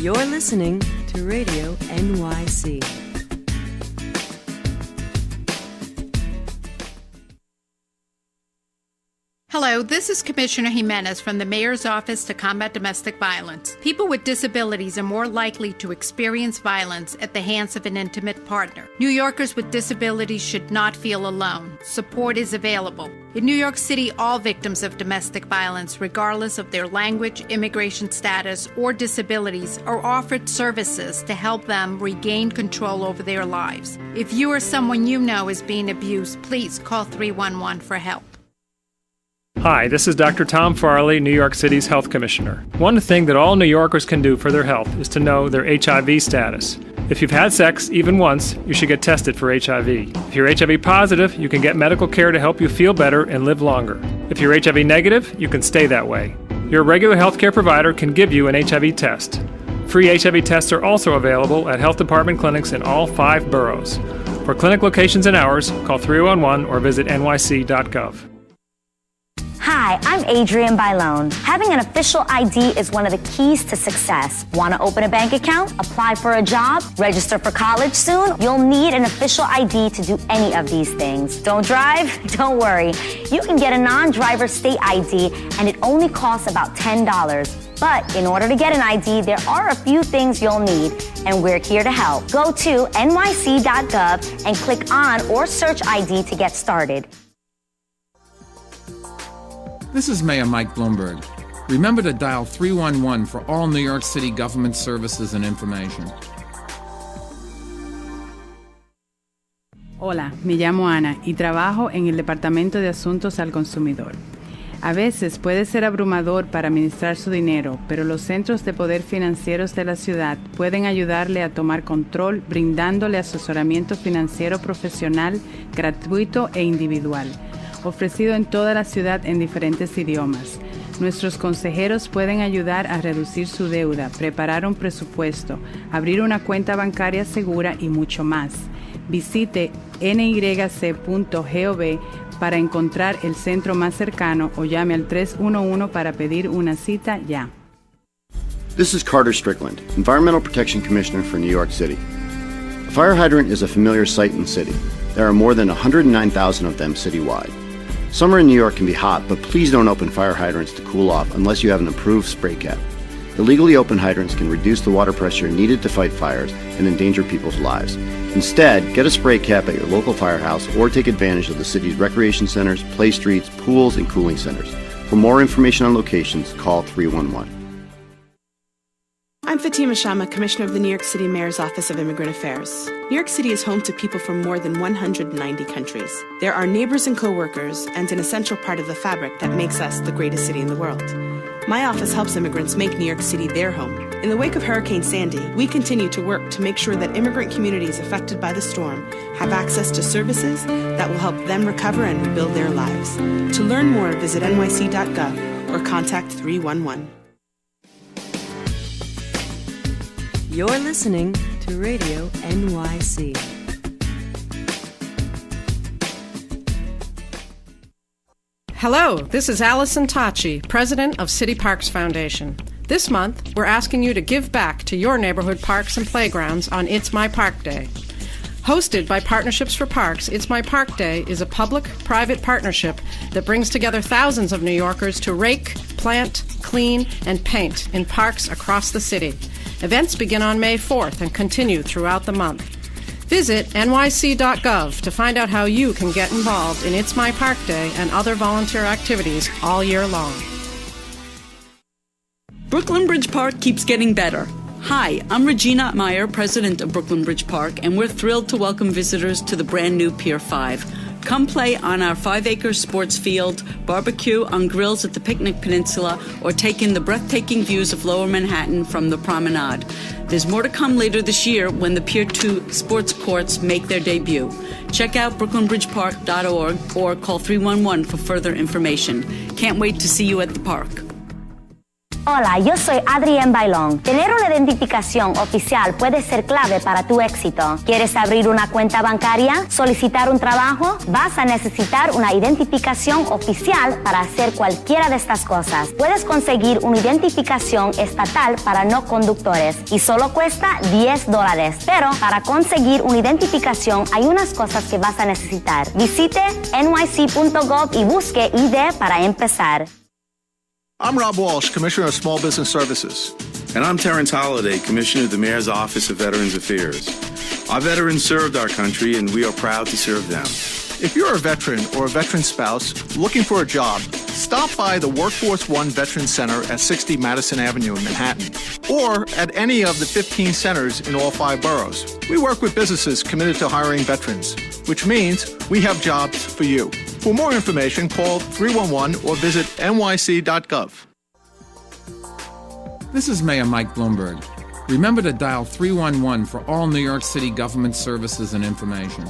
You're listening to Radio NYC. Hello, this is Commissioner Jimenez from the Mayor's Office to Combat Domestic Violence. People with disabilities are more likely to experience violence at the hands of an intimate partner. New Yorkers with disabilities should not feel alone. Support is available. In New York City, all victims of domestic violence, regardless of their language, immigration status, or disabilities, are offered services to help them regain control over their lives. If you or someone you know is being abused, please call 311 for help. Hi, this is Dr. Tom Farley, New York City's Health Commissioner. One thing that all New Yorkers can do for their health is to know their HIV status. If you've had sex even once, you should get tested for HIV. If you're HIV positive, you can get medical care to help you feel better and live longer. If you're HIV negative, you can stay that way. Your regular healthcare provider can give you an HIV test. Free HIV tests are also available at health department clinics in all 5 boroughs. For clinic locations and hours, call 311 or visit nyc.gov. Hi, I'm Adrienne Bailon. Having an official ID is one of the keys to success. Want to open a bank account? Apply for a job? Register for college soon? You'll need an official ID to do any of these things. Don't drive? Don't worry. You can get a non-driver state ID, and it only costs about $10. But in order to get an ID, there are a few things you'll need, and we're here to help. Go to nyc.gov and click on or search ID to get started. This is Mayor Mike Bloomberg. Remember to dial 311 for all New York City government services and information. Hola, me llamo Ana y trabajo en el Departamento de Asuntos al Consumidor. A veces puede ser abrumador para administrar su dinero, pero los centros de poder financieros de la ciudad pueden ayudarle a tomar control brindándole asesoramiento financiero profesional, gratuito e individual, ofrecido en toda la ciudad en diferentes idiomas. Nuestros consejeros pueden ayudar a reducir su deuda, preparar un presupuesto, abrir una cuenta bancaria segura y mucho más. Visite nyc.gov para encontrar el centro más cercano o llame al 311 para pedir una cita ya. This is Carter Strickland, Environmental Protection Commissioner for New York City. A fire hydrant is a familiar sight in the city. There are more than 109,000 of them citywide. Summer in New York can be hot, but please don't open fire hydrants to cool off unless you have an approved spray cap. Illegally open hydrants can reduce the water pressure needed to fight fires and endanger people's lives. Instead, get a spray cap at your local firehouse or take advantage of the city's recreation centers, play streets, pools, and cooling centers. For more information on locations, call 311. I'm Fatima Sharma, Commissioner of the New York City Mayor's Office of Immigrant Affairs. New York City is home to people from more than 190 countries. They're our neighbors and co-workers and an essential part of the fabric that makes us the greatest city in the world. My office helps immigrants make New York City their home. In the wake of Hurricane Sandy, we continue to work to make sure that immigrant communities affected by the storm have access to services that will help them recover and rebuild their lives. To learn more, visit nyc.gov or contact 311. You're listening to Radio NYC. Hello, this is Allison Tachi, President of City Parks Foundation. This month, we're asking you to give back to your neighborhood parks and playgrounds on It's My Park Day. Hosted by Partnerships for Parks, It's My Park Day is a public-private partnership that brings together thousands of New Yorkers to rake, plant, clean, and paint in parks across the city. Events begin on May 4th and continue throughout the month. Visit nyc.gov to find out how you can get involved in It's My Park Day and other volunteer activities all year long. Brooklyn Bridge Park keeps getting better. Hi, I'm Regina Meyer, President of Brooklyn Bridge Park, and we're thrilled to welcome visitors to the brand new Pier 5. Come play on our 5-acre sports field, barbecue on grills at the Picnic Peninsula, or take in the breathtaking views of Lower Manhattan from the Promenade. There's more to come later this year when the Pier 2 sports courts make their debut. Check out brooklynbridgepark.org or call 311 for further information. Can't wait to see you at the park. Hola, yo soy Adrienne Bailón. Tener una identificación oficial puede ser clave para tu éxito. ¿Quieres abrir una cuenta bancaria? ¿Solicitar un trabajo? Vas a necesitar una identificación oficial para hacer cualquiera de estas cosas. Puedes conseguir una identificación estatal para no conductores y solo cuesta $10. Pero para conseguir una identificación hay unas cosas que vas a necesitar. Visite nyc.gov y busque ID para empezar. I'm Rob Walsh, Commissioner of Small Business Services. And I'm Terrence Holliday, Commissioner of the Mayor's Office of Veterans Affairs. Our veterans served our country, and we are proud to serve them. If you're a veteran or a veteran spouse looking for a job, stop by the Workforce One Veterans Center at 60 Madison Avenue in Manhattan, or at any of the 15 centers in all 5 boroughs. We work with businesses committed to hiring veterans, which means we have jobs for you. For more information, call 311 or visit nyc.gov. This is Mayor Mike Bloomberg. Remember to dial 311 for all New York City government services and information.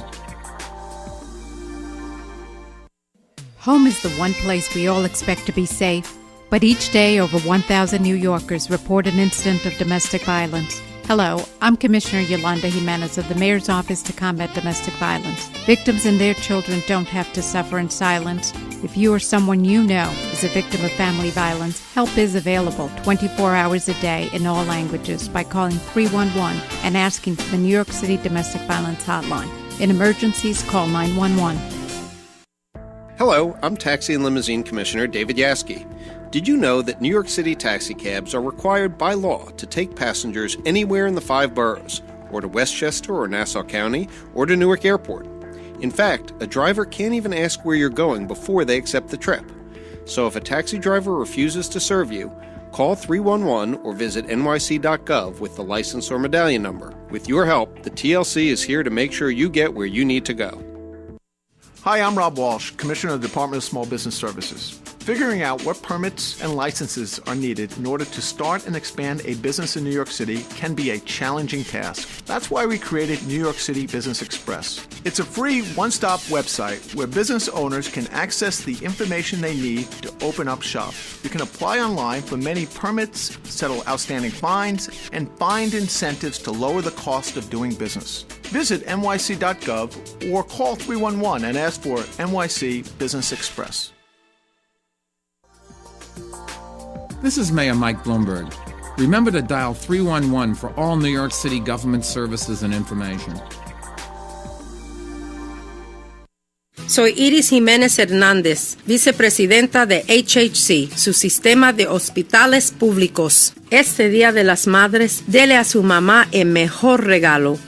Home is the one place we all expect to be safe, but each day over 1,000 New Yorkers report an incident of domestic violence. Hello, I'm Commissioner Yolanda Jimenez of the Mayor's Office to Combat Domestic Violence. Victims and their children don't have to suffer in silence. If you or someone you know is a victim of family violence, help is available 24 hours a day in all languages by calling 311 and asking for the New York City Domestic Violence Hotline. In emergencies, call 911. Hello, I'm Taxi and Limousine Commissioner David Yaski. Did you know that New York City taxicabs are required by law to take passengers anywhere in the 5 boroughs, or to Westchester or Nassau County, or to Newark Airport? In fact, a driver can't even ask where you're going before they accept the trip. So if a taxi driver refuses to serve you, call 311 or visit nyc.gov with the license or medallion number. With your help, the TLC is here to make sure you get where you need to go. Hi, I'm Rob Walsh, Commissioner of the Department of Small Business Services. Figuring out what permits and licenses are needed in order to start and expand a business in New York City can be a challenging task. That's why we created New York City Business Express. It's a free one-stop website where business owners can access the information they need to open up shop. You can apply online for many permits, settle outstanding fines, and find incentives to lower the cost of doing business. Visit nyc.gov or call 311 and ask for NYC Business Express. This is Mayor Mike Bloomberg. Remember to dial 311 for all New York City government services and information. Soy Iris Jiménez Hernández, vicepresidenta de HHC, su sistema de hospitales públicos. Este Día de las Madres, dele a su mamá el mejor regalo,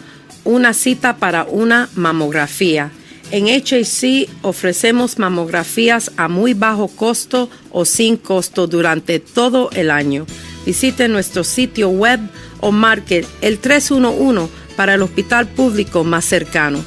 una cita para una mamografía. En HHC ofrecemos mamografías a muy bajo costo o sin costo durante todo el año. Visite nuestro sitio web o marque el 311 para el hospital público más cercano.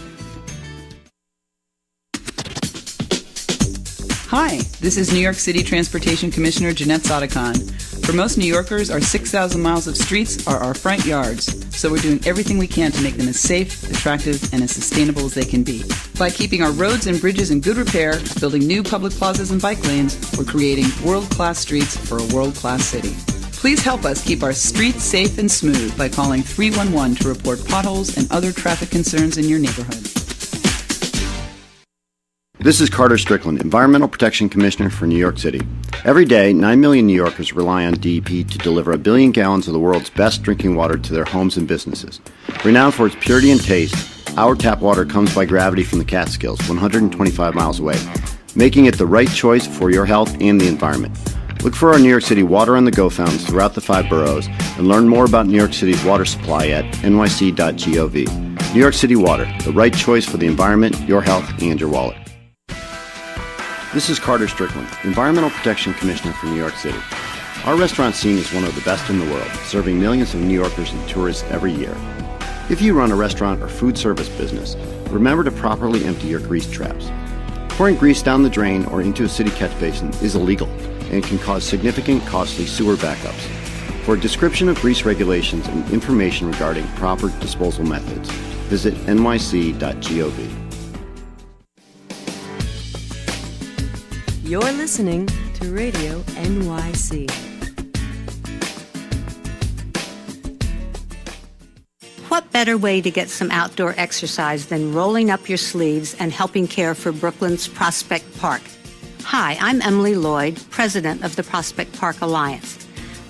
Hi, this is New York City Transportation Commissioner Jeanette Sadekhan. For most New Yorkers, our 6,000 miles of streets are our front yards, so we're doing everything we can to make them as safe, attractive, and as sustainable as they can be. By keeping our roads and bridges in good repair, building new public plazas and bike lanes, we're creating world-class streets for a world-class city. Please help us keep our streets safe and smooth by calling 311 to report potholes and other traffic concerns in your neighborhood. This is Carter Strickland, Environmental Protection Commissioner for New York City. Every day, 9 million New Yorkers rely on DEP to deliver 1 billion gallons of the world's best drinking water to their homes and businesses. Renowned for its purity and taste, our tap water comes by gravity from the Catskills, 125 miles away, making it the right choice for your health and the environment. Look for our New York City Water on the Go fountains throughout the 5 boroughs and learn more about New York City's water supply at nyc.gov. New York City Water, the right choice for the environment, your health, and your wallet. This is Carter Strickland, Environmental Protection Commissioner for New York City. Our restaurant scene is one of the best in the world, serving millions of New Yorkers and tourists every year. If you run a restaurant or food service business, remember to properly empty your grease traps. Pouring grease down the drain or into a city catch basin is illegal and can cause significant costly sewer backups. For a description of grease regulations and information regarding proper disposal methods, visit nyc.gov. You're listening to Radio NYC. what better way to get some outdoor exercise than rolling up your sleeves and helping care for Brooklyn's Prospect Park? Hi, I'm Emily Lloyd, president of the Prospect Park Alliance.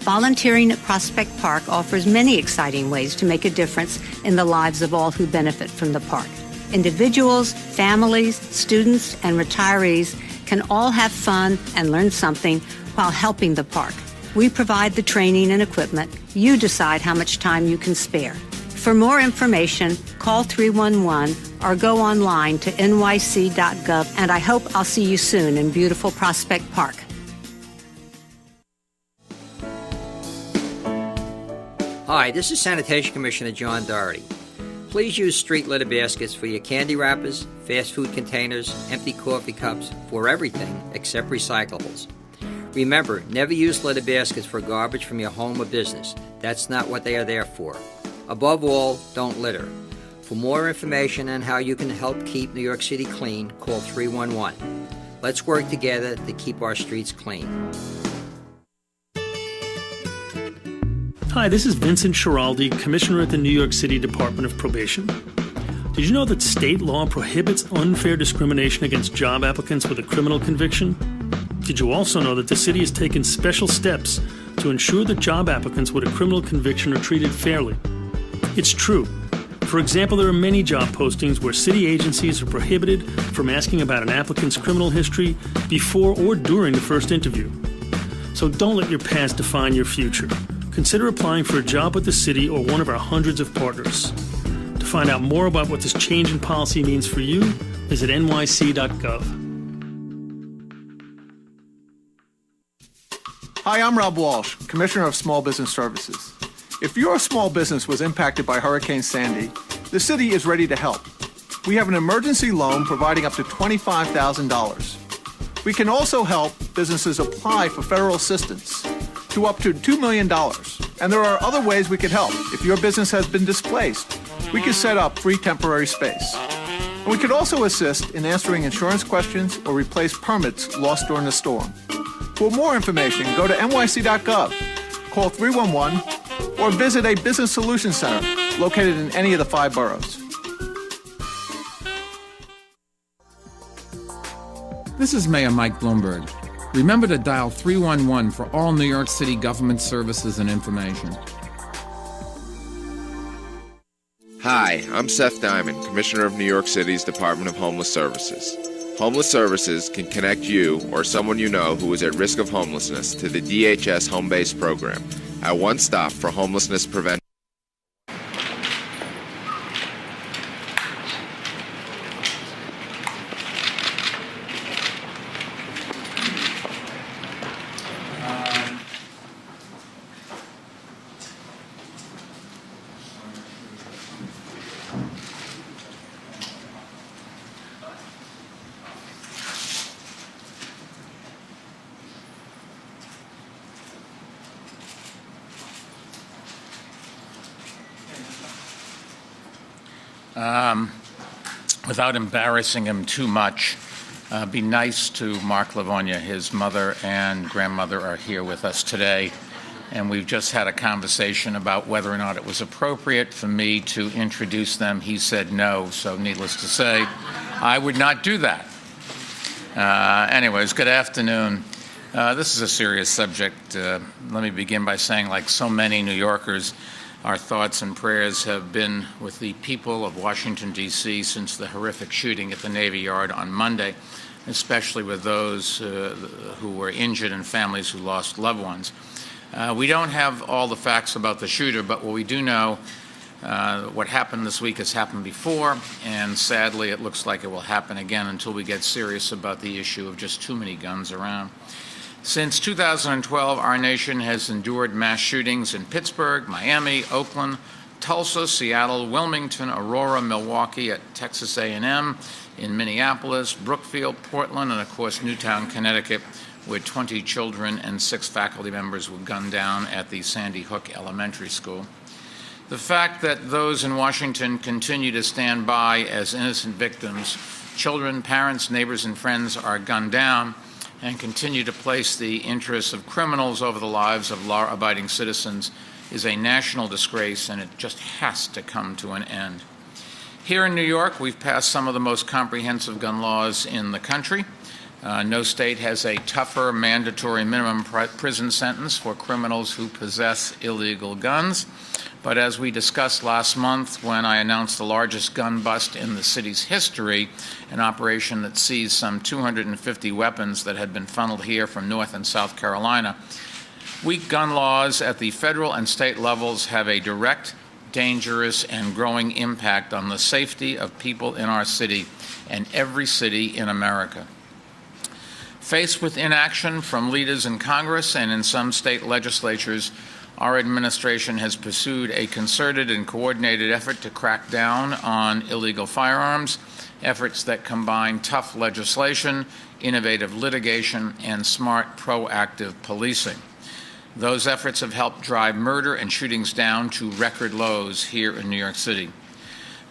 Volunteering at Prospect Park offers many exciting ways to make a difference in the lives of all who benefit from the park. Individuals, families, students, and retirees can all have fun and learn something while helping the park. We provide the training and equipment. You decide how much time you can spare. For more information, call 311 or go online to nyc.gov, and I hope I'll see you soon in beautiful Prospect Park. Hi, this is Sanitation Commissioner John Doherty. Please use street litter baskets for your candy wrappers, fast food containers, empty coffee cups, for everything except recyclables. Remember, never use litter baskets for garbage from your home or business. That's not what they are there for. Above all, don't litter. For more information on how you can help keep New York City clean, call 311. Let's work together to keep our streets clean. Hi, this is Vincent Schiraldi, Commissioner at the New York City Department of Probation. Did you know that state law prohibits unfair discrimination against job applicants with a criminal conviction? Did you also know that the city has taken special steps to ensure that job applicants with a criminal conviction are treated fairly? It's true. For example, there are many job postings where city agencies are prohibited from asking about an applicant's criminal history before or during the first interview. So don't let your past define your future. Consider applying for a job with the city or one of our hundreds of partners. To find out more about what this change in policy means for you, visit nyc.gov. Hi, I'm Rob Walsh, Commissioner of Small Business Services. If your small business was impacted by Hurricane Sandy, the city is ready to help. We have an emergency loan providing up to $25,000. We can also help businesses apply for federal assistance to up to $2 million. And there are other ways we can help. If your business has been displaced, we can set up free temporary space. And we could also assist in answering insurance questions or replace permits lost during the storm. For more information, go to nyc.gov, call 311, or visit a business solutions center located in any of the 5 boroughs. This is Mayor Mike Bloomberg. Remember to dial 311 for all New York City government services and information. Hi, I'm Seth Diamond, Commissioner of New York City's Department of Homeless Services. Homeless Services can connect you or someone you know who is at risk of homelessness to the DHS Home-Based Program, our one-stop for homelessness prevention. Without embarrassing him too much, be nice to Mark Livonia. His mother and grandmother are here with us today, and we've just had a conversation about whether or not it was appropriate for me to introduce them. He said no, so needless to say, I would not do that. Anyways, good afternoon. This is a serious subject. Let me begin by saying, like so many New Yorkers, our thoughts and prayers have been with the people of Washington, D.C. since the horrific shooting at the Navy Yard on Monday, especially with those who were injured and families who lost loved ones. We don't have all the facts about the shooter, but what we do know, what happened this week has happened before, and sadly it looks like it will happen again until we get serious about the issue of just too many guns around. Since 2012, our nation has endured mass shootings in Pittsburgh, Miami, Oakland, Tulsa, Seattle, Wilmington, Aurora, Milwaukee, at Texas A&M, in Minneapolis, Brookfield, Portland, and of course Newtown, Connecticut, where 20 children and 6 faculty members were gunned down at the Sandy Hook Elementary School. The fact that those in Washington continue to stand by as innocent victims, children, parents, neighbors, and friends are gunned down, and continue to place the interests of criminals over the lives of law-abiding citizens is a national disgrace, and it just has to come to an end. Here in New York, we've passed some of the most comprehensive gun laws in the country. No state has a tougher mandatory minimum prison sentence for criminals who possess illegal guns. But as we discussed last month when I announced the largest gun bust in the city's history, an operation that seized some 250 weapons that had been funneled here from North and South Carolina, weak gun laws at the federal and state levels have a direct, dangerous, and growing impact on the safety of people in our city and every city in America. Faced with inaction from leaders in Congress and in some state legislatures, our administration has pursued a concerted and coordinated effort to crack down on illegal firearms, efforts that combine tough legislation, innovative litigation, and smart, proactive policing. Those efforts have helped drive murder and shootings down to record lows here in New York City.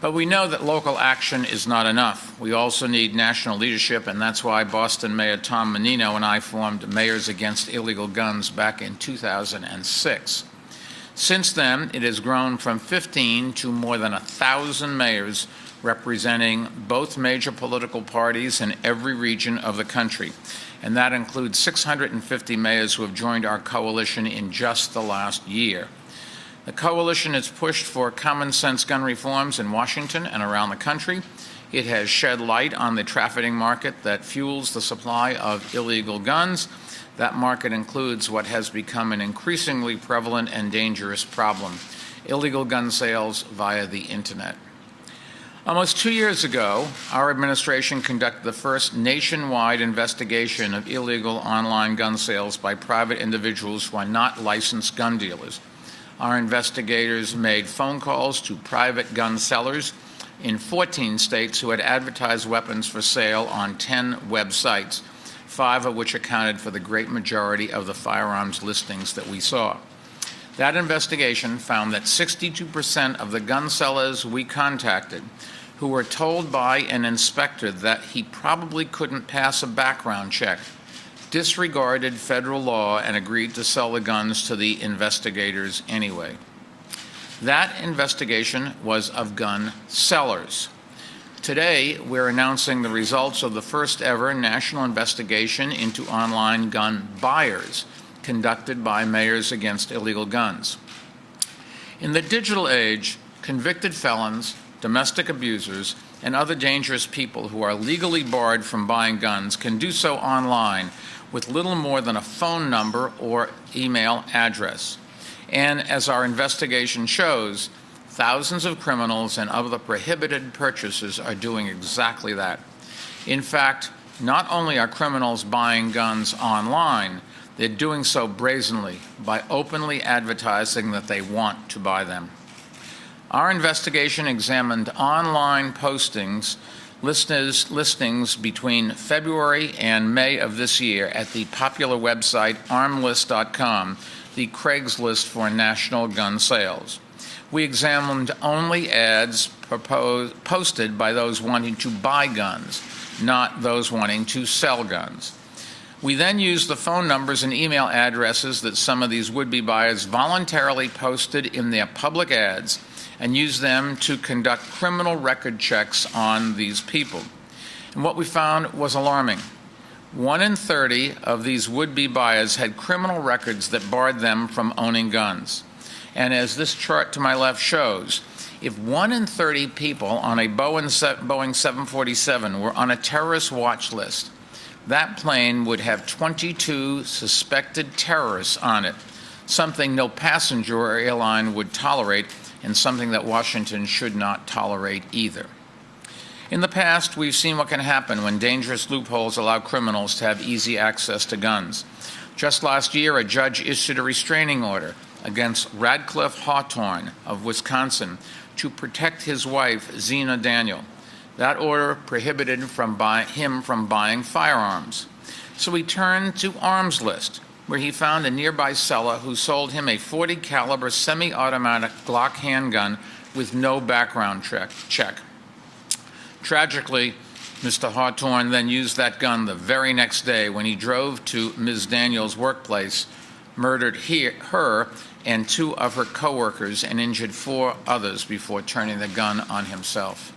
But we know that local action is not enough. We also need national leadership, and that's why Boston Mayor Tom Menino and I formed Mayors Against Illegal Guns back in 2006. Since then, it has grown from 15 to more than 1,000 mayors representing both major political parties in every region of the country. And that includes 650 mayors who have joined our coalition in just the last year. The coalition has pushed for common-sense gun reforms in Washington and around the country. It has shed light on the trafficking market that fuels the supply of illegal guns. That market includes what has become an increasingly prevalent and dangerous problem: illegal gun sales via the Internet. Almost 2 years ago, our administration conducted the first nationwide investigation of illegal online gun sales by private individuals who are not licensed gun dealers. Our investigators made phone calls to private gun sellers in 14 states who had advertised weapons for sale on 10 websites, 5 of which accounted for the great majority of the firearms listings that we saw. That investigation found that 62% of the gun sellers we contacted, who were told by an inspector that he probably couldn't pass a background check, disregarded federal law and agreed to sell the guns to the investigators anyway. That investigation was of gun sellers. Today, we're announcing the results of the first ever national investigation into online gun buyers conducted by Mayors Against Illegal Guns. In the digital age, convicted felons, domestic abusers, and other dangerous people who are legally barred from buying guns can do so online with little more than a phone number or email address. And as our investigation shows, thousands of criminals and other prohibited purchasers are doing exactly that. In fact, not only are criminals buying guns online, they're doing so brazenly by openly advertising that they want to buy them. Our investigation examined online postings, listings between February and May of this year at the popular website armlist.com, the Craigslist for national gun sales. We examined only ads posted by those wanting to buy guns, not those wanting to sell guns. We then used the phone numbers and email addresses that some of these would-be buyers voluntarily posted in their public ads and used them to conduct criminal record checks on these people. And what we found was alarming. 1 in 30 of these would-be buyers had criminal records that barred them from owning guns. And as this chart to my left shows, if 1 in 30 people on a Boeing 747 were on a terrorist watch list, that plane would have 22 suspected terrorists on it, something no passenger or airline would tolerate, and something that Washington should not tolerate either. In the past, we've seen what can happen when dangerous loopholes allow criminals to have easy access to guns. Just last year, a judge issued a restraining order against Radcliffe Hawthorne of Wisconsin to protect his wife, Zena Daniel. That order prohibited him from buying firearms. So he turned to Arms List, where he found a nearby seller who sold him a .40 caliber semi-automatic Glock handgun with no background check. Tragically, Mr. Hawthorne then used that gun the very next day when he drove to Ms. Daniels' workplace, murdered her, and 2 of her coworkers and injured 4 others before turning the gun on himself.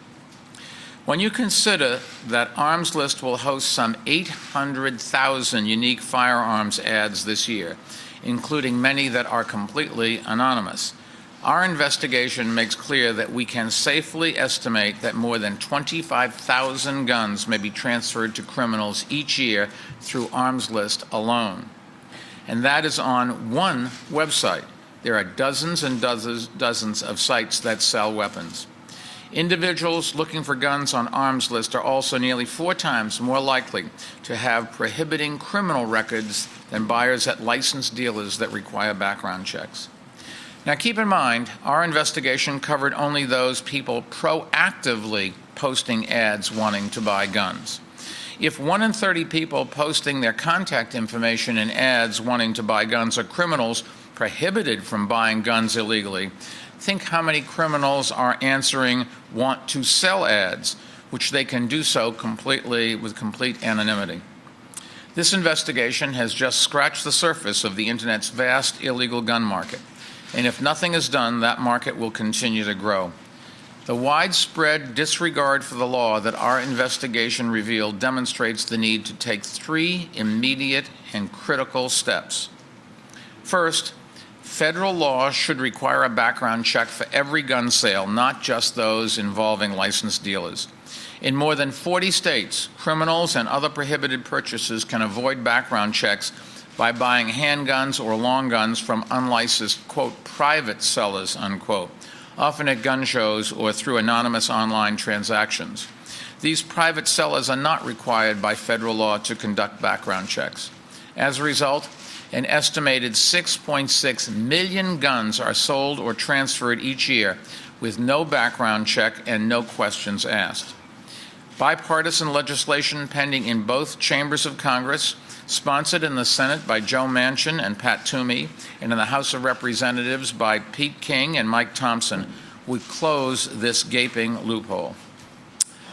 When you consider that Arms List will host some 800,000 unique firearms ads this year, including many that are completely anonymous, our investigation makes clear that we can safely estimate that more than 25,000 guns may be transferred to criminals each year through Arms List alone. And that is on one website. There are dozens and dozens of sites that sell weapons. Individuals looking for guns on Arms List are also nearly 4 times more likely to have prohibiting criminal records than buyers at licensed dealers that require background checks. Now keep in mind, our investigation covered only those people proactively posting ads wanting to buy guns. If 1 in 30 people posting their contact information in ads wanting to buy guns are criminals prohibited from buying guns illegally, think how many criminals are answering want to sell ads, which they can do so with complete anonymity. This investigation has just scratched the surface of the Internet's vast illegal gun market. And if nothing is done, that market will continue to grow. The widespread disregard for the law that our investigation revealed demonstrates the need to take 3 immediate and critical steps. First, federal law should require a background check for every gun sale, not just those involving licensed dealers. In more than 40 states, criminals and other prohibited purchasers can avoid background checks by buying handguns or long guns from unlicensed, quote, private sellers, unquote, often at gun shows or through anonymous online transactions. These private sellers are not required by federal law to conduct background checks. As a result, an estimated 6.6 million guns are sold or transferred each year with no background check and no questions asked. Bipartisan legislation pending in both chambers of Congress, sponsored in the Senate by Joe Manchin and Pat Toomey, and in the House of Representatives by Pete King and Mike Thompson, would close this gaping loophole.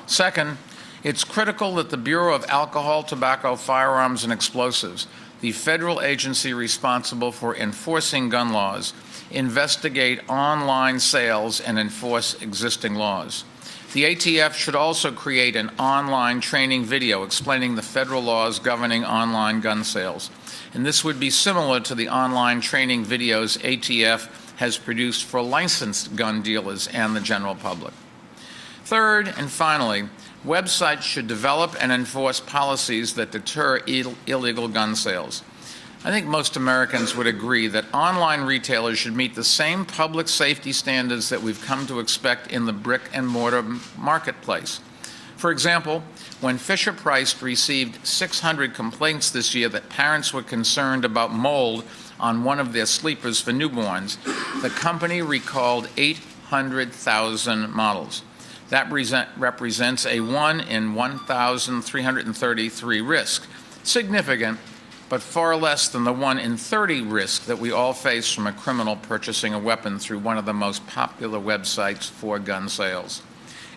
Second, it's critical that the Bureau of Alcohol, Tobacco, Firearms, and Explosives, the federal agency responsible for enforcing gun laws, investigate online sales and enforce existing laws. The ATF should also create an online training video explaining the federal laws governing online gun sales. And this would be similar to the online training videos ATF has produced for licensed gun dealers and the general public. Third, and finally, websites should develop and enforce policies that deter illegal gun sales. I think most Americans would agree that online retailers should meet the same public safety standards that we've come to expect in the brick-and-mortar marketplace. For example, when Fisher-Price received 600 complaints this year that parents were concerned about mold on one of their sleepers for newborns, the company recalled 800,000 models. That represents a 1 in 1,333 risk. Significant, but far less than the 1 in 30 risk that we all face from a criminal purchasing a weapon through one of the most popular websites for gun sales.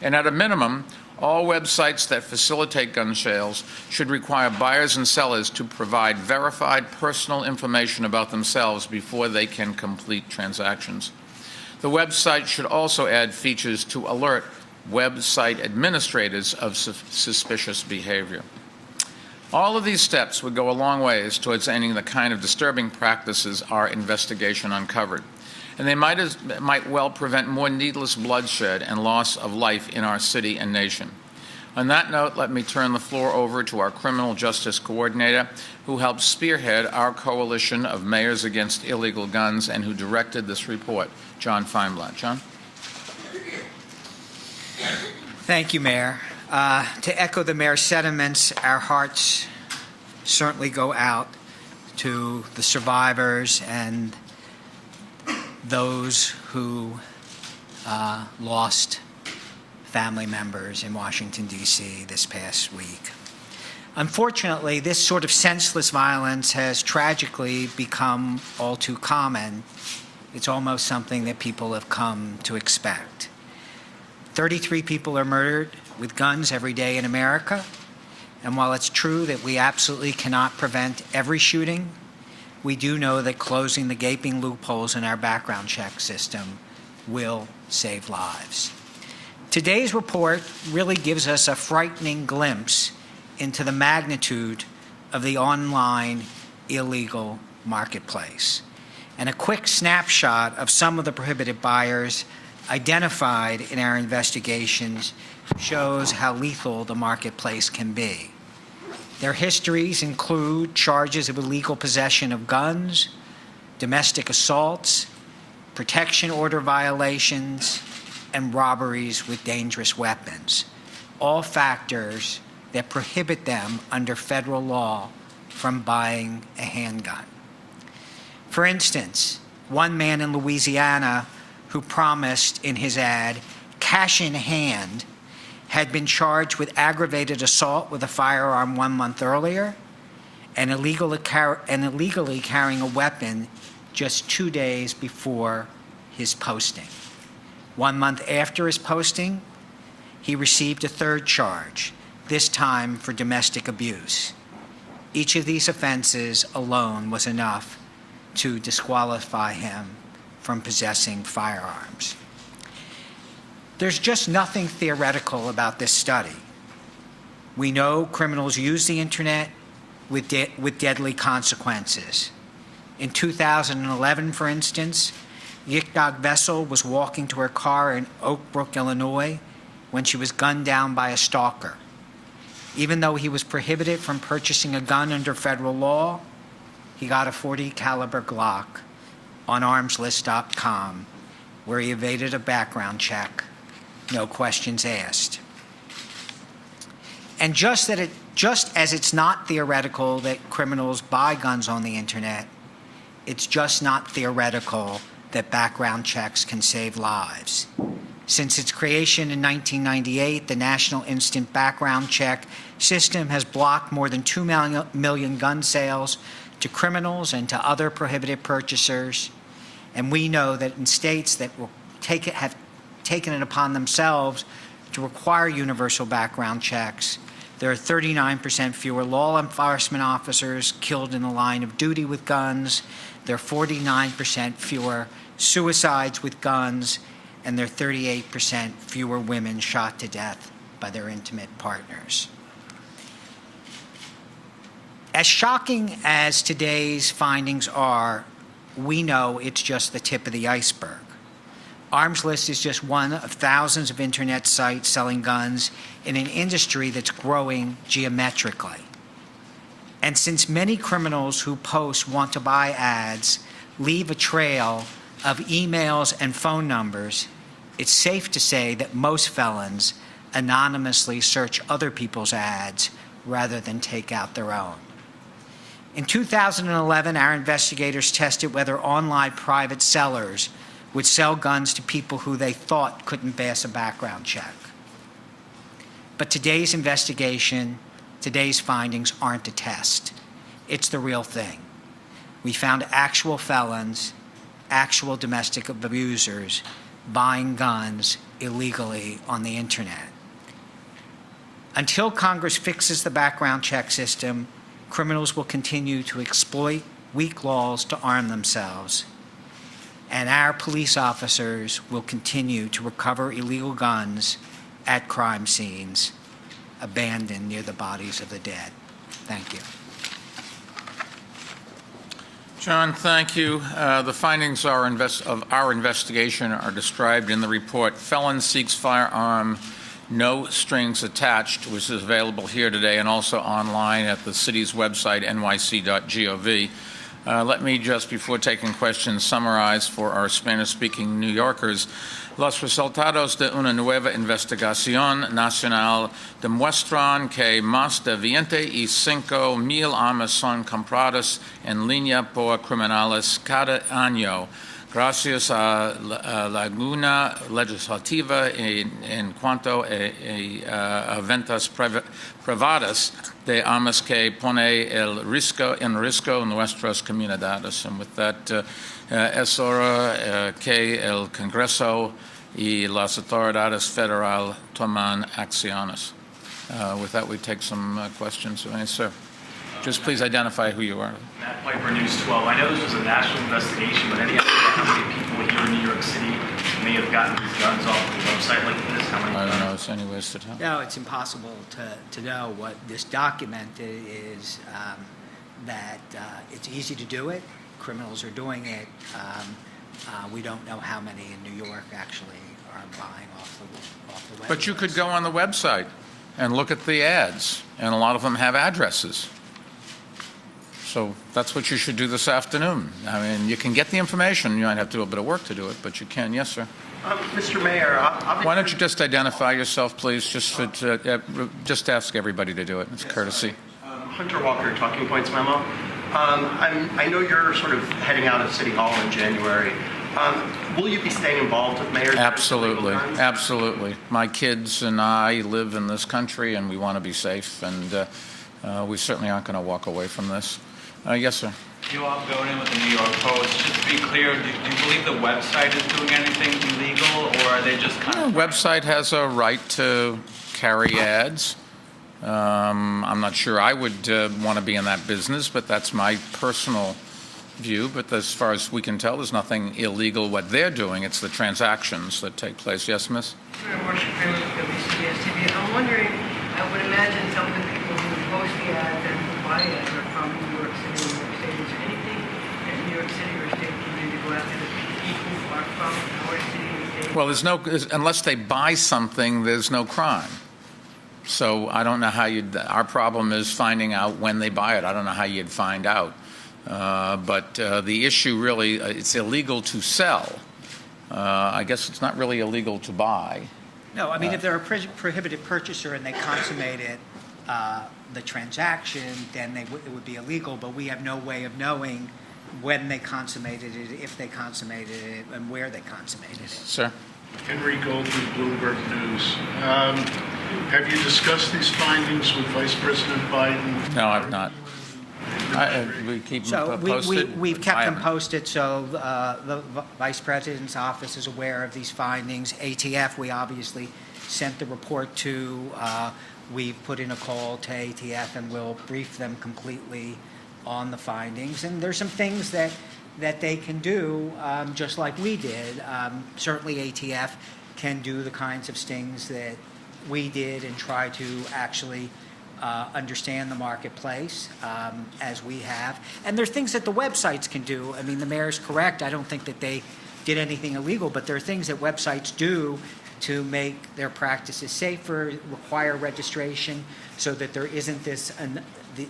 And at a minimum, all websites that facilitate gun sales should require buyers and sellers to provide verified personal information about themselves before they can complete transactions. The website should also add features to alert website administrators of suspicious behavior. All of these steps would go a long ways towards ending the kind of disturbing practices our investigation uncovered. And they might well prevent more needless bloodshed and loss of life in our city and nation. On that note, let me turn the floor over to our criminal justice coordinator, who helped spearhead our coalition of mayors against illegal guns and who directed this report, John Feinblatt. John? Thank you, Mayor. To echo the mayor's sentiments, our hearts certainly go out to the survivors and those who lost family members in Washington, D.C. this past week. Unfortunately, this sort of senseless violence has tragically become all too common. It's almost something that people have come to expect. 33 people are murdered with guns every day in America. And while it's true that we absolutely cannot prevent every shooting, we do know that closing the gaping loopholes in our background check system will save lives. Today's report really gives us a frightening glimpse into the magnitude of the online illegal marketplace, and a quick snapshot of some of the prohibited buyers identified in our investigations shows how lethal the marketplace can be. Their histories include charges of illegal possession of guns, domestic assaults, protection order violations, and robberies with dangerous weapons, all factors that prohibit them under federal law from buying a handgun. For instance, one man in Louisiana who promised in his ad cash in hand had been charged with aggravated assault with a firearm 1 month earlier and illegally carrying a weapon just 2 days before his posting. 1 month after his posting, he received a third charge, this time for domestic abuse. Each of these offenses alone was enough to disqualify him from possessing firearms. There's just nothing theoretical about this study. We know criminals use the internet with deadly consequences. In 2011, for instance, Yikdog Vessel was walking to her car in Oak Brook, Illinois, when she was gunned down by a stalker. Even though he was prohibited from purchasing a gun under federal law, he got a .40 caliber Glock on armslist.com, where he evaded a background check, no questions asked. And just as it's not theoretical that criminals buy guns on the internet, it's just not theoretical that background checks can save lives. Since its creation in 1998, the National Instant Background Check system has blocked more than 2 million gun sales to criminals and to other prohibited purchasers. And we know that in states that have taken it upon themselves to require universal background checks, there are 39% fewer law enforcement officers killed in the line of duty with guns, there are 49% fewer suicides with guns, and there are 38% fewer women shot to death by their intimate partners. As shocking as today's findings are, we know it's just the tip of the iceberg. Arms List is just one of thousands of internet sites selling guns in an industry that's growing geometrically. And since many criminals who post want to buy ads leave a trail of emails and phone numbers, it's safe to say that most felons anonymously search other people's ads rather than take out their own. In 2011, our investigators tested whether online private sellers would sell guns to people who they thought couldn't pass a background check. But today's investigation, today's findings aren't a test. It's the real thing. We found actual felons, actual domestic abusers buying guns illegally on the internet. Until Congress fixes the background check system, criminals will continue to exploit weak laws to arm themselves, and our police officers will continue to recover illegal guns at crime scenes abandoned near the bodies of the dead. Thank you. John, thank you. The findings of our investigation are described in the report. Felon seeks firearm, no strings attached, which is available here today and also online at the city's website, nyc.gov. Let me just, before taking questions, summarize for our Spanish-speaking New Yorkers. Los resultados de una nueva investigación nacional demuestran que más de 25,000 armas son compradas en línea por criminales cada año, gracias a la laguna legislativa en cuanto a ventas privadas de armas que pone en riesgo nuestras comunidades. And with that, es hora que el Congreso y las autoridades federales toman acciones. With that, we take some questions. Sir. Just please identify who you are. Matt Piper, News 12. I know this was a national investigation, but any idea how many people here in New York City may have gotten these guns off of a website like this? How many? I don't know. It's any ways to tell. No, it's impossible to know. What this documented is that it's easy to do it. Criminals are doing it. We don't know how many in New York actually are buying off the web. But you could go on the website and look at the ads, and a lot of them have addresses. So that's what you should do this afternoon. I mean, you can get the information. You might have to do a bit of work to do it, but you can. Yes, sir. Mr. Mayor, why don't you just identify yourself, please? Just ask everybody to do it. It's courtesy. Hunter Walker, Talking Points Memo. I know you're sort of heading out of City Hall in January. Will you be staying involved with mayors? Absolutely, absolutely. My kids and I live in this country, and we want to be safe, and we certainly aren't going to walk away from this. Yes, sir. You all go in with the New York Post. Just to be clear, do you believe the website is doing anything illegal, or are they just kind of... The website has a right to carry ads. I'm not sure I would want to be in that business, but that's my personal view. But as far as we can tell, there's nothing illegal what they're doing. It's the transactions that take place. Yes, miss? I'm wondering, I would imagine some of the people who post the ads and who buy ads are from New York City and New York State. Is there anything that New York City or state can do to go after the people who are from our city and state? Well, unless they buy something, there's no crime. So I don't know how our problem is finding out when they buy it. I don't know how you'd find out. But the issue really, it's illegal to sell. I guess it's not really illegal to buy. No, I mean, if they're a prohibited purchaser and they consummated the transaction, then it would be illegal, but we have no way of knowing when they consummated it, if they consummated it, and where they consummated it. Sir? Henry Gold with Bloomberg News. Have you discussed these findings with Vice President Biden? No, I've not. We keep them posted? We've kept them posted, so the Vice President's office is aware of these findings. ATF, we obviously sent the report to. We've put in a call to ATF, and we'll brief them completely on the findings. And there's some things that they can do, just like we did. Certainly ATF can do the kinds of stings that we did and try to actually understand the marketplace, as we have. And there's things that the websites can do. I mean, the mayor's correct. I don't think that they did anything illegal, but there are things that websites do to make their practices safer, require registration so that there isn't this,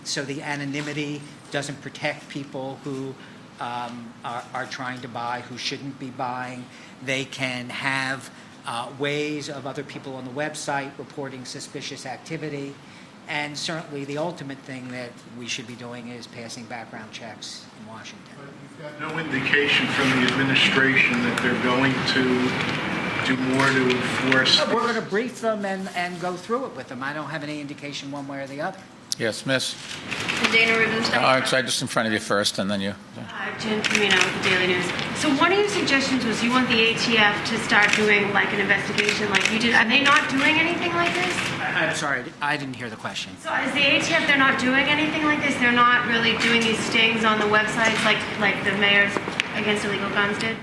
so the anonymity doesn't protect people who are trying to buy, who shouldn't be buying. They can have ways of other people on the website reporting suspicious activity. And certainly the ultimate thing that we should be doing is passing background checks in Washington. But you've got no indication from the administration that they're going to do more to enforce. No, we're going to brief them and go through it with them. I don't have any indication one way or the other. Yes, miss. Dana Rubenstein. All right, so just in front of you first, and then you. Jen Camino with the Daily News. So one of your suggestions was you want the ATF to start doing like an investigation like you did. Are they not doing anything like this? I'm sorry, I didn't hear the question. So is the ATF, they're not doing anything like this? They're not really doing these stings on the websites like the mayors against illegal guns did?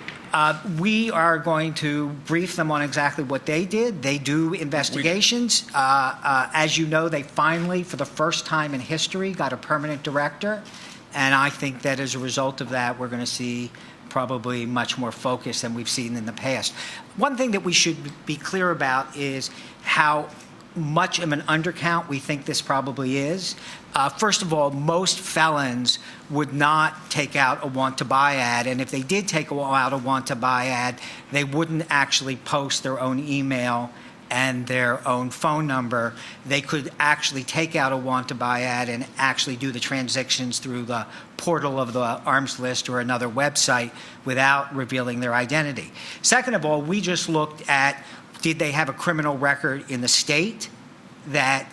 We are going to brief them on exactly what they did. They do investigations. As you know, they finally, for the first time in history, got a permanent director. And I think that as a result of that, we're going to see probably much more focus than we've seen in the past. One thing that we should be clear about is how much of an undercount we think this probably is. First of all, most felons would not take out a want-to-buy ad, and if they did take out a want-to-buy ad, they wouldn't actually post their own email and their own phone number. They could actually take out a want-to-buy ad and actually do the transactions through the portal of the arms list or another website without revealing their identity. Second of all, we just looked at, did they have a criminal record in the state that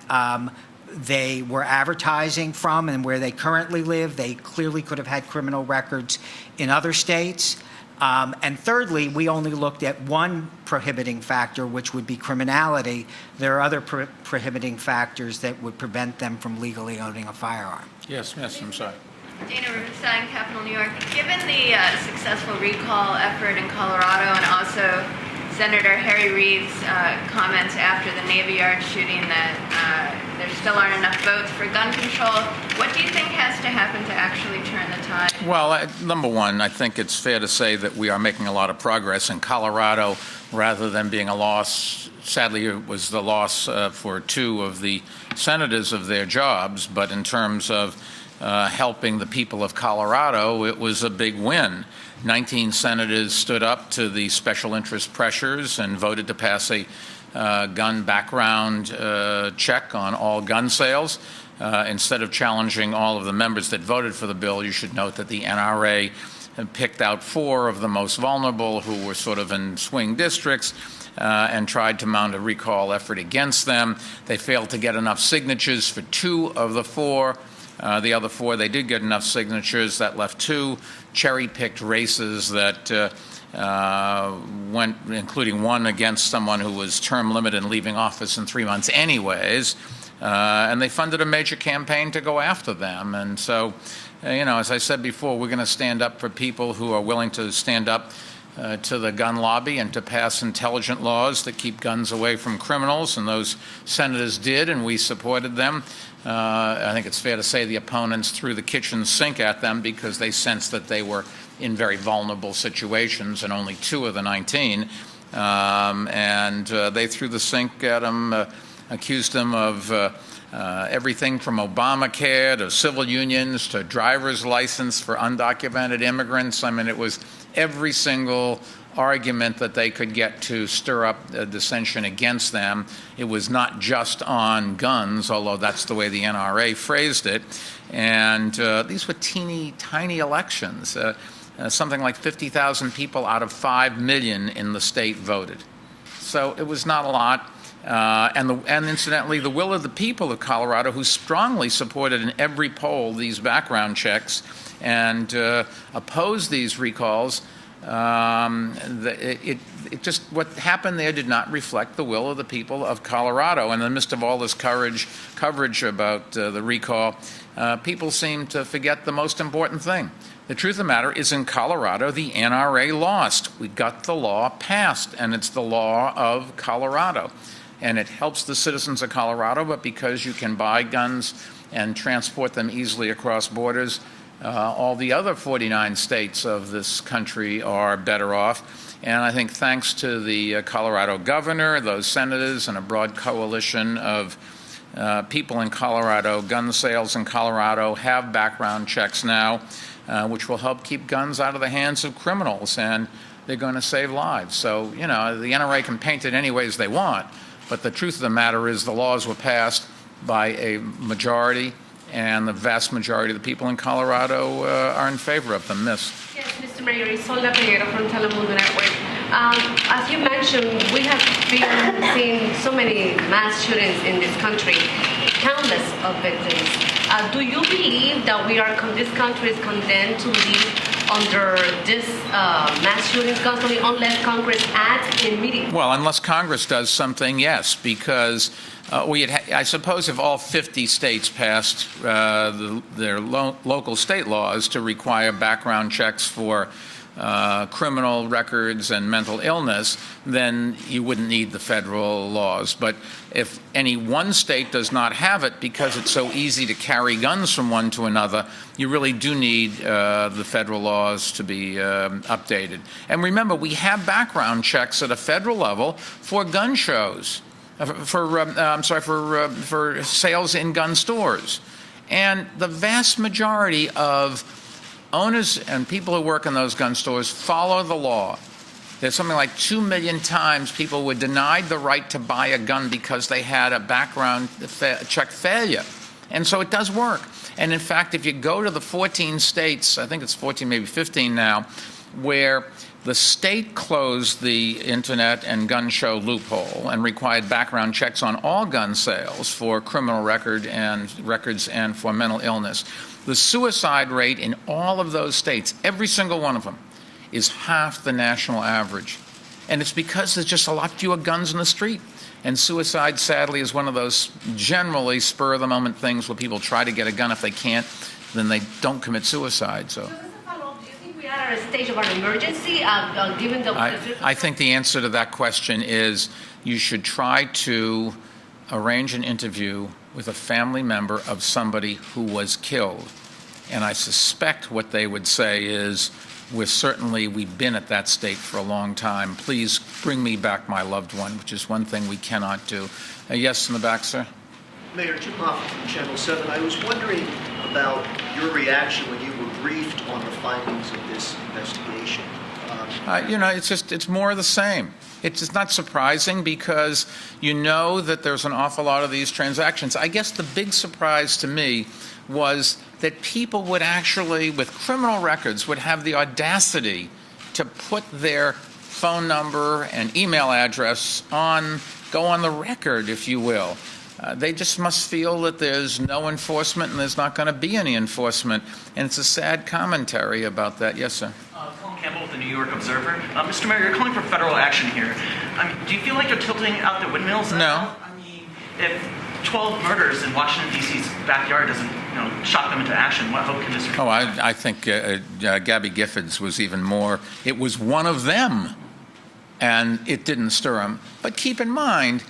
they were advertising from and where they currently live? They clearly could have had criminal records in other states. And thirdly, we only looked at one prohibiting factor, which would be criminality. There are other prohibiting factors that would prevent them from legally owning a firearm. Yes, I'm sorry. Dana Rubenstein, Capital New York. Given the successful recall effort in Colorado and also Senator Harry Reid's comments after the Navy Yard shooting that there still aren't enough votes for gun control, what do you think has to happen to actually turn the tide? Well, number one, I think it's fair to say that we are making a lot of progress in Colorado. Rather than being a loss, sadly, it was the loss for two of the senators of their jobs, but in terms of helping the people of Colorado, it was a big win. 19 senators stood up to the special interest pressures and voted to pass a gun background check on all gun sales. Instead of challenging all of the members that voted for the bill, you should note that the NRA picked out 4 of the most vulnerable who were sort of in swing districts and tried to mount a recall effort against them. They failed to get enough signatures for 2 of the 4. The other 4, they did get enough signatures. That left 2 cherry-picked races that went, including one against someone who was term limited and leaving office in 3 months anyways. And they funded a major campaign to go after them. And so, as I said before, we're going to stand up for people who are willing to stand up to the gun lobby and to pass intelligent laws that keep guns away from criminals. And those senators did, and we supported them. I think it's fair to say the opponents threw the kitchen sink at them because they sensed that they were in very vulnerable situations, and only 2 of the 19. And they threw the sink at them, accused them of everything from Obamacare to civil unions to driver's license for undocumented immigrants. I mean, it was every single argument that they could get to stir up dissension against them. It was not just on guns, although that's the way the NRA phrased it. And these were teeny tiny elections. Something like 50,000 people out of 5 million in the state voted. So it was not a lot. And incidentally, the will of the people of Colorado, who strongly supported in every poll these background checks and opposed these recalls, what happened there did not reflect the will of the people of Colorado. And in the midst of all this coverage about the recall, people seem to forget the most important thing. The truth of the matter is, in Colorado, the NRA lost. We got the law passed, and it's the law of Colorado. And it helps the citizens of Colorado, but because you can buy guns and transport them easily across borders, all the other 49 states of this country are better off. And I think thanks to the Colorado governor, those senators, and a broad coalition of people in Colorado, gun sales in Colorado have background checks now, which will help keep guns out of the hands of criminals, and they're going to save lives. So, the NRA can paint it any ways they want, but the truth of the matter is the laws were passed by a majority, and the vast majority of the people in Colorado are in favor of them. Miss. Yes, Mr. Mayor, Isolda Peguero from Telemundo Network. As you mentioned, we have been seeing so many mass shootings in this country, countless of victims. Do you believe that this country is condemned to live under this mass shootings constantly unless Congress acts immediately? Well, unless Congress does something, yes, because I suppose if all 50 states passed their local state laws to require background checks for criminal records and mental illness, then you wouldn't need the federal laws. But if any one state does not have it because it's so easy to carry guns from one to another, you really do need the federal laws to be updated. And remember, we have background checks at a federal level for gun shows, for sales in gun stores. And the vast majority of owners and people who work in those gun stores follow the law. There's something like 2 million times people were denied the right to buy a gun because they had a background check failure. And so it does work. And in fact, if you go to the 14 states, I think it's 14, maybe 15 now, where the state closed the internet and gun show loophole and required background checks on all gun sales for criminal records and for mental illness. The suicide rate in all of those states, every single one of them, is half the national average. And it's because there's just a lot fewer guns in the street. And suicide, sadly, is one of those generally spur-of-the-moment things where people try to get a gun. If they can't, then they don't commit suicide. So, as a follow-up, do you think we are at a stage of an emergency, given the... I think the answer to that question is you should try to arrange an interview with a family member of somebody who was killed. And I suspect what they would say is, we've been at that state for a long time. Please bring me back my loved one, which is one thing we cannot do. Yes, in the back, sir. Mayor, Jim Hoffman from Channel 7. I was wondering about your reaction when you were briefed on the findings of this investigation. It's more of the same. It's just not surprising because you know that there's an awful lot of these transactions. I guess the big surprise to me was that people would actually, with criminal records, would have the audacity to put their phone number and email address go on the record, if you will. They just must feel that there's no enforcement and there's not going to be any enforcement. And it's a sad commentary about that. Yes, sir. Campbell with the New York Observer. Mr. Mayor, you're calling for federal action here. Do you feel like you're tilting out the windmills? No. If 12 murders in Washington, D.C.'s backyard doesn't, shock them into action, what hope can this be? I think Gabby Giffords was even more. It was one of them, and it didn't stir them. But keep in mind,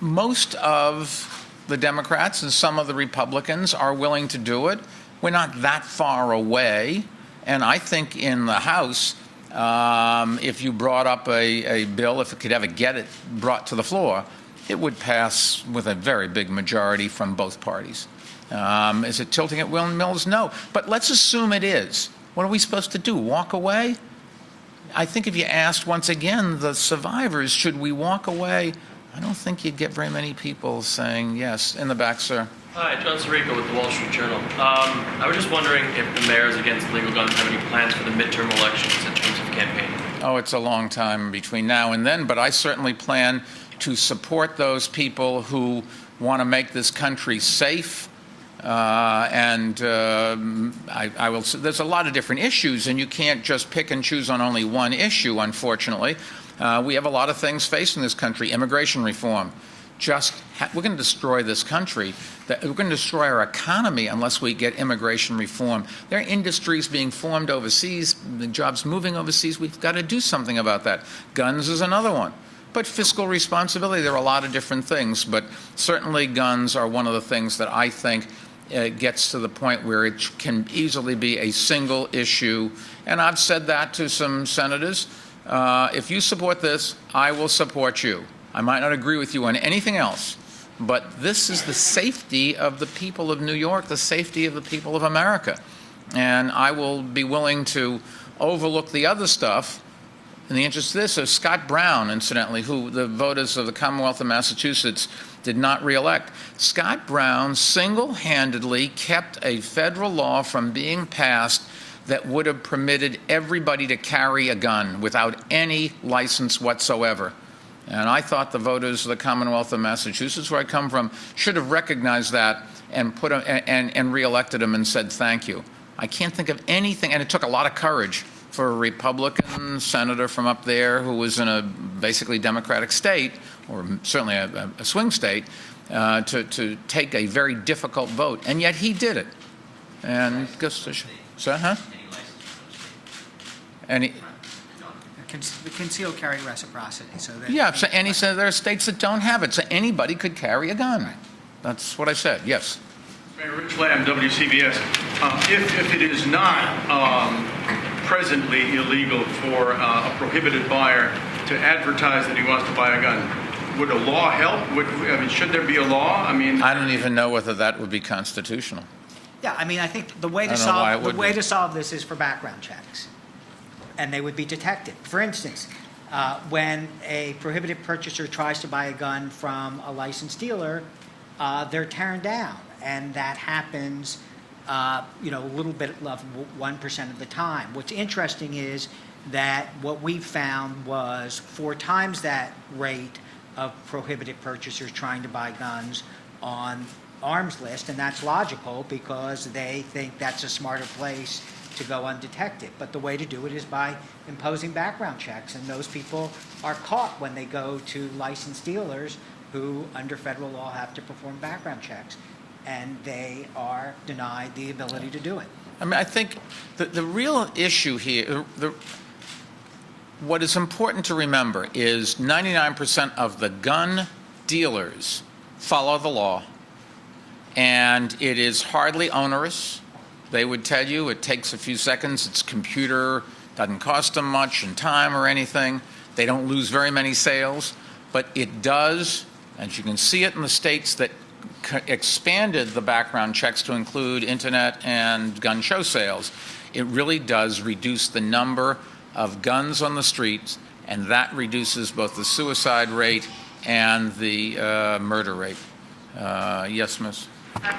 most of the Democrats and some of the Republicans are willing to do it. We're not that far away. And I think in the House, if you brought up a bill, if it could ever get it brought to the floor, it would pass with a very big majority from both parties. Is it tilting at windmills? No. But let's assume it is. What are we supposed to do? Walk away? I think if you asked, once again, the survivors, should we walk away? I don't think you'd get very many people saying yes. In the back, sir. Hi, John Sirico with the Wall Street Journal. I was just wondering if the mayors against legal guns have any plans for the midterm elections in terms of campaigning. Oh, it's a long time between now and then, but I certainly plan to support those people who want to make this country safe. I will. There's a lot of different issues, and you can't just pick and choose on only one issue, unfortunately. We have a lot of things facing this country. Immigration reform. We're going to destroy this country. We're going to destroy our economy unless we get immigration reform. There are industries being formed overseas, the jobs moving overseas. We've got to do something about that. Guns is another one. But fiscal responsibility, there are a lot of different things. But certainly guns are one of the things that I think gets to the point where it can easily be a single issue. And I've said that to some senators. If you support this, I will support you. I might not agree with you on anything else, but this is the safety of the people of New York, the safety of the people of America. And I will be willing to overlook the other stuff in the interest of this. So Scott Brown, incidentally, who the voters of the Commonwealth of Massachusetts did not reelect. Scott Brown single-handedly kept a federal law from being passed that would have permitted everybody to carry a gun without any license whatsoever. And I thought the voters of the Commonwealth of Massachusetts, where I come from, should have recognized that and reelected him and said thank you. I can't think of anything, and it took a lot of courage for a Republican senator from up there who was in a basically Democratic state, or certainly a swing state, to take a very difficult vote, and yet he did it. And The concealed carry reciprocity. And he said there are states that don't have it, so anybody could carry a gun. Right. That's what I said. Yes. Mayor Rich Lamb, WCBS. If it is not presently illegal for a prohibited buyer to advertise that he wants to buy a gun, would a law help? Should there be a law? I don't even know whether that would be constitutional. Yeah, I think the way to solve this is for background checks. And they would be detected. For instance, when a prohibited purchaser tries to buy a gun from a licensed dealer, they're turned down, and that happens, a little bit of 1% of the time. What's interesting is that what we found was 4 times that rate of prohibited purchasers trying to buy guns on arms list, and that's logical because they think that's a smarter place to go undetected. But the way to do it is by imposing background checks, and those people are caught when they go to licensed dealers who, under federal law, have to perform background checks, and they are denied the ability to do it. I mean, I think the real issue here, what is important to remember is 99% of the gun dealers follow the law, and it is hardly onerous. They would tell you it takes a few seconds. It's computer, doesn't cost them much in time or anything. They don't lose very many sales, but it does, as you can see it in the states that expanded the background checks to include internet and gun show sales, it really does reduce the number of guns on the streets, and that reduces both the suicide rate and the murder rate. Yes, miss?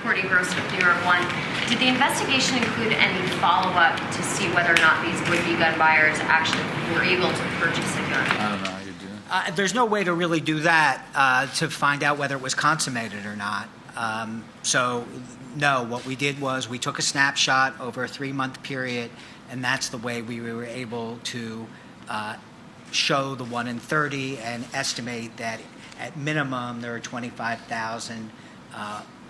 Courtney Gross with New York One. Did the investigation include any follow-up to see whether or not these would-be gun buyers actually were able to purchase a gun? I don't know how you do. There's no way to really do that to find out whether it was consummated or not. So, no, what we did was we took a snapshot over a 3-month period, and that's the way we were able to show the 1 in 30 and estimate that at minimum there are 25,000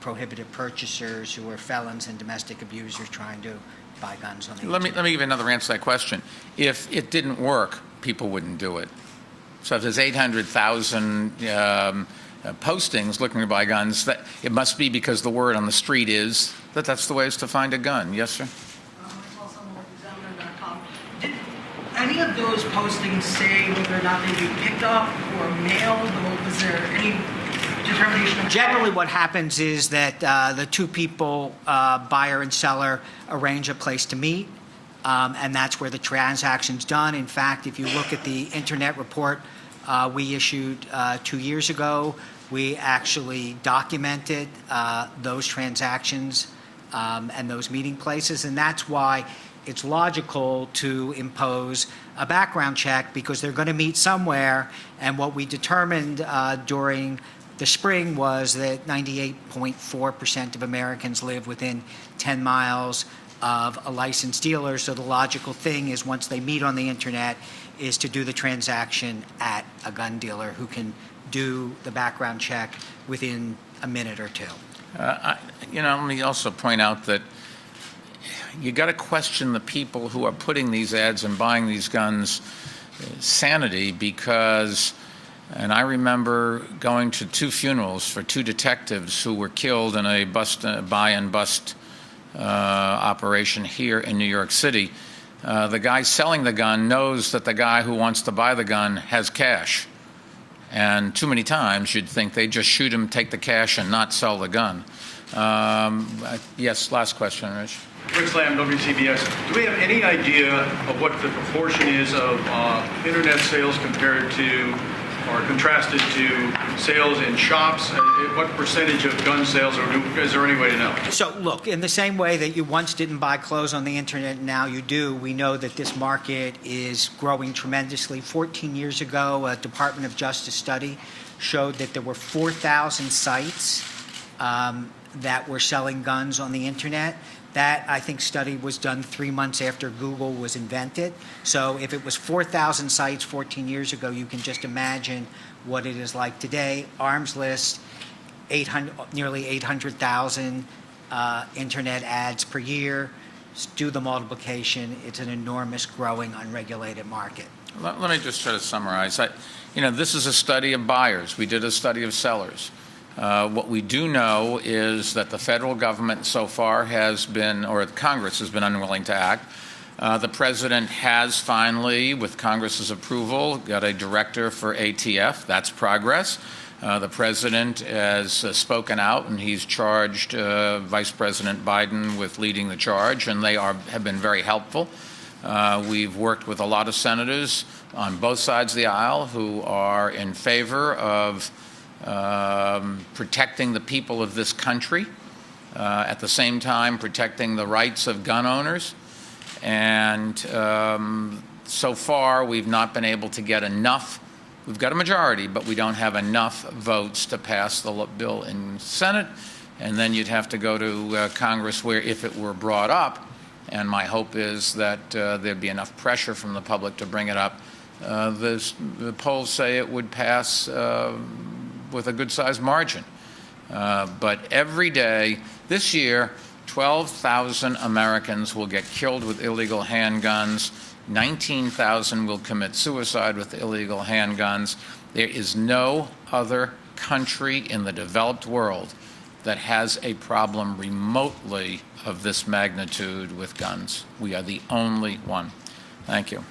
prohibited purchasers who are felons and domestic abusers trying to buy guns on the internet. Let me give you another answer to that question. If it didn't work, people wouldn't do it. So if there's 800,000 postings looking to buy guns, that it must be because the word on the street is that that's the way is to find a gun. Yes, sir? Did any of those postings say whether or not they'd be picked up or mailed, or was there any determination? Generally what happens is that the two people, buyer and seller, arrange a place to meet, and that's where the transaction's done. In fact, if you look at the internet report we issued 2 years ago, we actually documented those transactions and those meeting places, and that's why it's logical to impose a background check, because they're going to meet somewhere. And what we determined during the spring was that 98.4% of Americans live within 10 miles of a licensed dealer. So the logical thing is, once they meet on the internet, is to do the transaction at a gun dealer who can do the background check within a minute or two. Let me also point out that you got to question the people who are putting these ads and buying these guns sanity, because, and I remember going to 2 funerals for 2 detectives who were killed in a buy and bust operation here in New York City. The guy selling the gun knows that the guy who wants to buy the gun has cash. And too many times you'd think they just shoot him, take the cash, and not sell the gun. Yes, last question, Rich. Rich Lamb, WCBS. Do we have any idea of what the proportion is of internet sales compared to, or contrasted to, sales in shops? What percentage of gun sales, or is there any way to know? So look, in the same way that you once didn't buy clothes on the internet and now you do, we know that this market is growing tremendously. 14 years ago, a Department of Justice study showed that there were 4,000 sites that were selling guns on the internet. That, I think, study was done 3 months after Google was invented. So if it was 4,000 sites 14 years ago, you can just imagine what it is like today. Arms list, nearly 800,000 internet ads per year. Do the multiplication. It's an enormous, growing, unregulated market. Let me just try to summarize. This is a study of buyers. We did a study of sellers. What we do know is that the federal government so far has been, or Congress has been, unwilling to act. The president has finally, with Congress's approval, got a director for ATF. That's progress. The president has spoken out, and he's charged Vice President Biden with leading the charge, and they have been very helpful. We've worked with a lot of senators on both sides of the aisle who are in favor of protecting the people of this country, at the same time protecting the rights of gun owners. And so far, we've not been able to get enough. We've got a majority, but we don't have enough votes to pass the bill in the Senate. And then you'd have to go to Congress, where, if it were brought up and my hope is that there'd be enough pressure from the public to bring it up. The polls say it would pass with a good-sized margin. But every day, this year, 12,000 Americans will get killed with illegal handguns. 19,000 will commit suicide with illegal handguns. There is no other country in the developed world that has a problem remotely of this magnitude with guns. We are the only one. Thank you.